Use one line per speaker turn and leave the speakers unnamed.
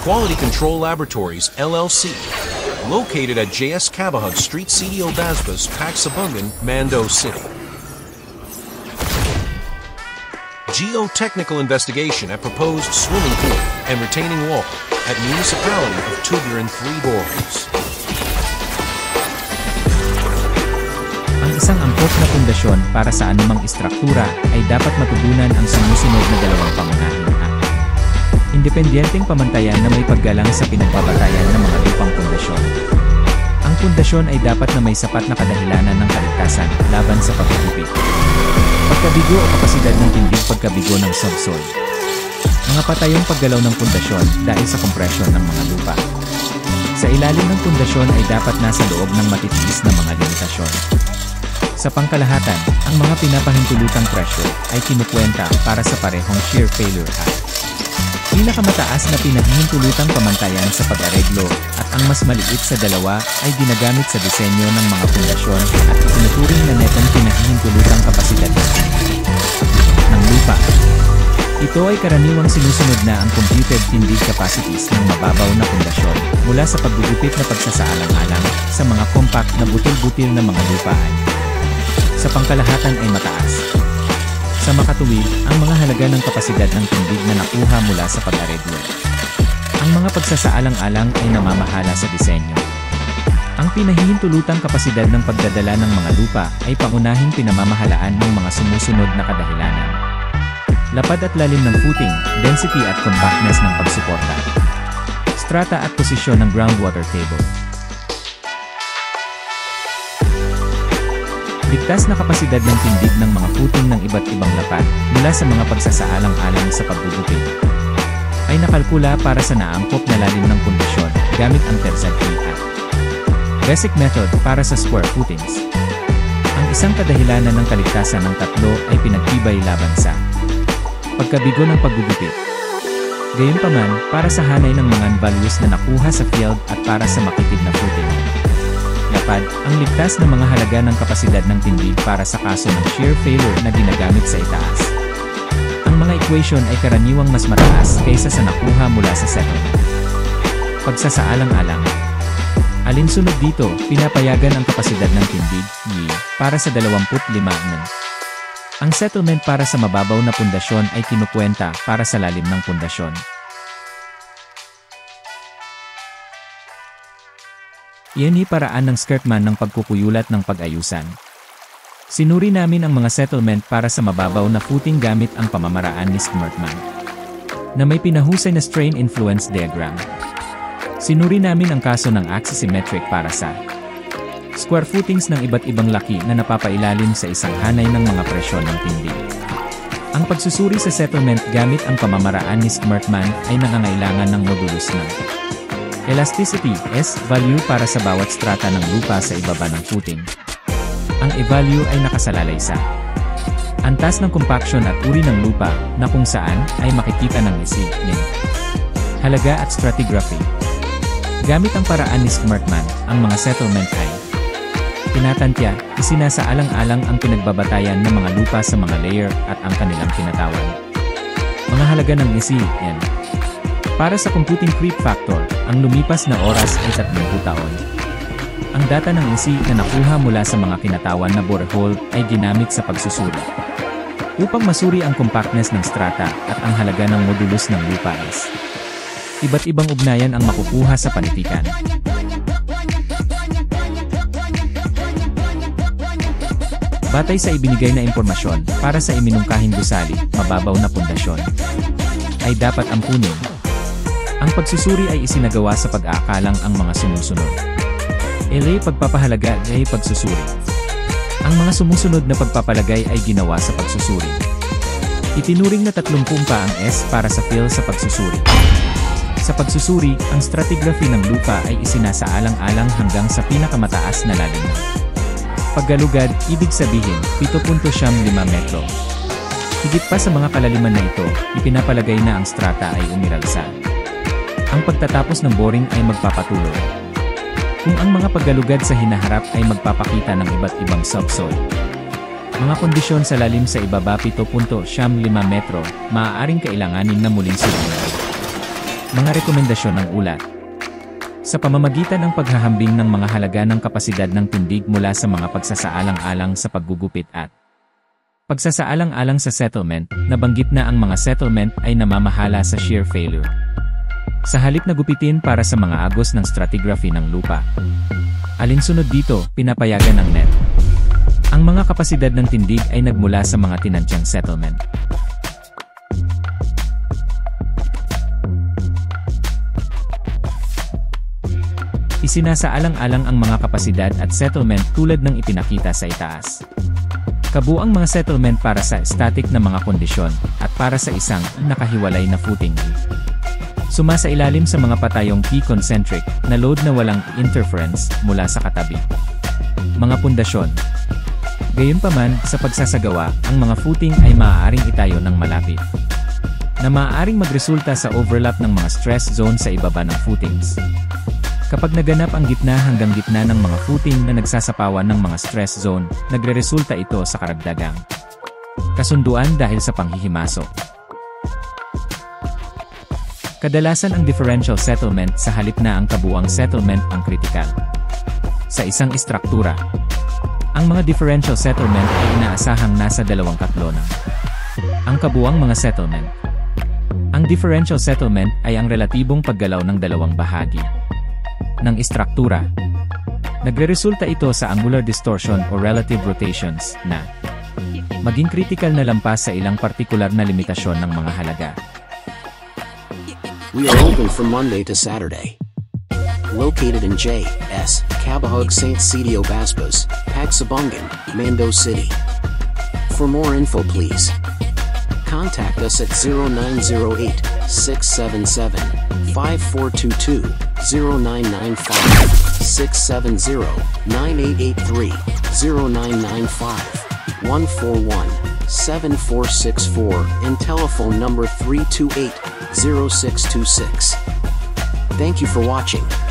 Quality Control Laboratories, LLC, located at JS Cabahug Street, CDO Basbas, Pagsabungan, Mando City. Geotechnical investigation at proposed swimming pool and retaining wall at municipality of Tuburan, Three Borough.
Ang isang angkop na pundasyon para sa anumang istruktura ay dapat matugunan ang sumusunod na dalawang pangunahing hakbang. Independenteng pamantayan na may paggalang sa pinagbabatayan ng mga lupang pundasyon. Ang pundasyon ay dapat na may sapat na kadahilanan ng kaligtasan laban sa pagkagupit, pagkabigo o kapasidad ng tindig pagkabigo ng subsoil. Mga patayong paggalaw ng pundasyon dahil sa kompresyon ng mga lupa. Sa ilalim ng pundasyon ay dapat nasa loob ng matitiis na mga limitasyon. Sa pangkalahatan, ang mga pinapahintulutang pressure ay kinukwenta para sa parehong shear failure height. Pinakamataas na pinahihintulutang pamantayan sa pag-areglo at ang mas maliit sa dalawa ay ginagamit sa disenyo ng mga pundasyon at itinuturing na netong pinahihintulutang kapasidad ng lupa. Ito ay karaniwang sinusunod na ang computed tindig capacities ng mababaw na pundasyon mula sa paggugupit na pagsasaalang-alang sa mga compact na butil-butil na mga lupaan. Sa pangkalahatan ay mataas. Sa makatuwid, ang mga halaga ng kapasidad ng tindig na nakuha mula sa pag-areglo. Ang mga pagsasaalang-alang ay namamahala sa disenyo. Ang pinahihintulutang kapasidad ng pagdadala ng mga lupa ay pangunahing pinamamahalaan ng mga sumusunod na kadahilanan. Lapad at lalim ng footing, density at compactness ng pagsuporta. Strata at posisyon ng groundwater table. Ligtas na kapasidad ng tindig ng mga footing ng iba't ibang lapad mula sa mga pagsasaalang-alang sa paggugupit ay nakalkula para sa naangkop na lalim ng pundasyon gamit ang Terzad at basic method para sa square footings. Ang isang kadahilanan ng kaligtasan ng tatlo ay pinagtibay laban sa pagkabigo ng paggugupit. Gayunpaman, para sa hanay ng mga values na nakuha sa field at para sa makitid na footing. Ang ligtas na mga halaga ng kapasidad ng tindig para sa kaso ng shear failure na ginagamit sa itaas. Ang mga equation ay karaniwang mas mataas kaysa sa nakuha mula sa settlement. Pagsasaalang-alang. Alinsunod dito, pinapayagan ang kapasidad ng tindig, Y, para sa 25 mm. Ang settlement para sa mababaw na pundasyon ay kinukwenta para sa lalim ng pundasyon. Iyan ay paraan ng Skirtman ng pagkukuyulat ng pag-ayusan. Sinuri namin ang mga settlement para sa mababaw na footing gamit ang pamamaraan ni Skirtman, na may pinahusay na strain influence diagram. Sinuri namin ang kaso ng axisymmetric para sa square footings ng iba't ibang laki na napapailalim sa isang hanay ng mga presyon ng tindig. Ang pagsusuri sa settlement gamit ang pamamaraan ni Skirtman ay nangangailangan ng modulus ng elasticity, S, value para sa bawat strata ng lupa sa ibaba ng footing. Ang E-value ay nakasalalay sa antas ng compaction at uri ng lupa na kung saan ay makikita ng nin. Halaga at stratigraphy. Gamit ang paraan ni Skirtman, ang mga settlement ay tinatantya, isinasaalang-alang ang pinagbabatayan ng mga lupa sa mga layer at ang kanilang kinatawan. Mga halaga ng N. Para sa computing creep factor, ang lumipas na oras ay 30 taon. Ang data ng NC na nakuha mula sa mga kinatawan na borehole ay ginamit sa pagsusuri. Upang masuri ang compactness ng strata at ang halaga ng modulus ng lupa is iba't ibang ugnayan ang makukuha sa panitikan. Batay sa ibinigay na impormasyon para sa iminungkahing gusali, mababaw na pundasyon ay dapat ampunin. Ang pagsusuri ay isinagawa sa pag-aakalang ang mga sumusunod. LA pagpapahalaga ay pagsusuri. Ang mga sumusunod na pagpapalagay ay ginawa sa pagsusuri. Itinuring na 30 pa ang S para sa fill sa pagsusuri. Sa pagsusuri, ang stratigraphy ng lupa ay isinasaalang-alang hanggang sa pinakamataas na lalim. Paggalugad, ibig sabihin, 7.5 metro. Higit pa sa mga kalaliman na ito, ipinapalagay na ang strata ay umiralsa. Ang pagtatapos ng boring ay magpapatuloy. Kung ang mga paggalugad sa hinaharap ay magpapakita ng iba't ibang subsoil. Mga kondisyon sa lalim sa ibaba 7.5 metro, maaaring kailanganin na muling sulitin. Mga rekomendasyon ng ulat. Sa pamamagitan ng paghahambing ng mga halaga ng kapasidad ng tindig mula sa mga pagsasaalang-alang sa paggugupit at pagsasaalang-alang sa settlement, nabanggit na ang mga settlement ay namamahala sa shear failure. Sa halip na gupitin para sa mga agos ng stratigraphy ng lupa. Alinsunod dito, pinapayagan ng NET. Ang mga kapasidad ng tindig ay nagmula sa mga tinantyang settlement. Isinasaalang-alang ang mga kapasidad at settlement tulad ng ipinakita sa itaas. Kabuang mga settlement para sa static na mga kondisyon at para sa isang nakahiwalay na footing. Sumasailalim sa mga patayong P-concentric na load na walang interference mula sa katabi. Mga pundasyon. Gayunpaman, sa pagsasagawa, ang mga footing ay maaaring itayo ng malapit, na maaaring magresulta sa overlap ng mga stress zone sa ibaba ng footings. Kapag naganap ang gitna hanggang gitna ng mga footing na nagsasapawan ng mga stress zone, nagreresulta ito sa karagdagang kasunduan dahil sa panghihimasok. Kadalasan ang differential settlement sa halip na ang kabuang settlement ang kritikal. Sa isang istruktura, ang mga differential settlement ay inaasahang nasa dalawang katlonan. Ang kabuang mga settlement. Ang differential settlement ay ang relatibong paggalaw ng dalawang bahagi ng istruktura. Nagreresulta ito sa angular distortion o relative rotations na maging critical na lampas sa ilang partikular na limitasyon ng mga halaga.
We are open from Monday to Saturday. Located in J.S. Cabahug St. Sidio Basbas, Pagsabungan, Mando City. For more info please contact us at 0908-677-5422, 0995-670-9883, 0995-141-7464 and telephone number 328-0626. Thank you for watching.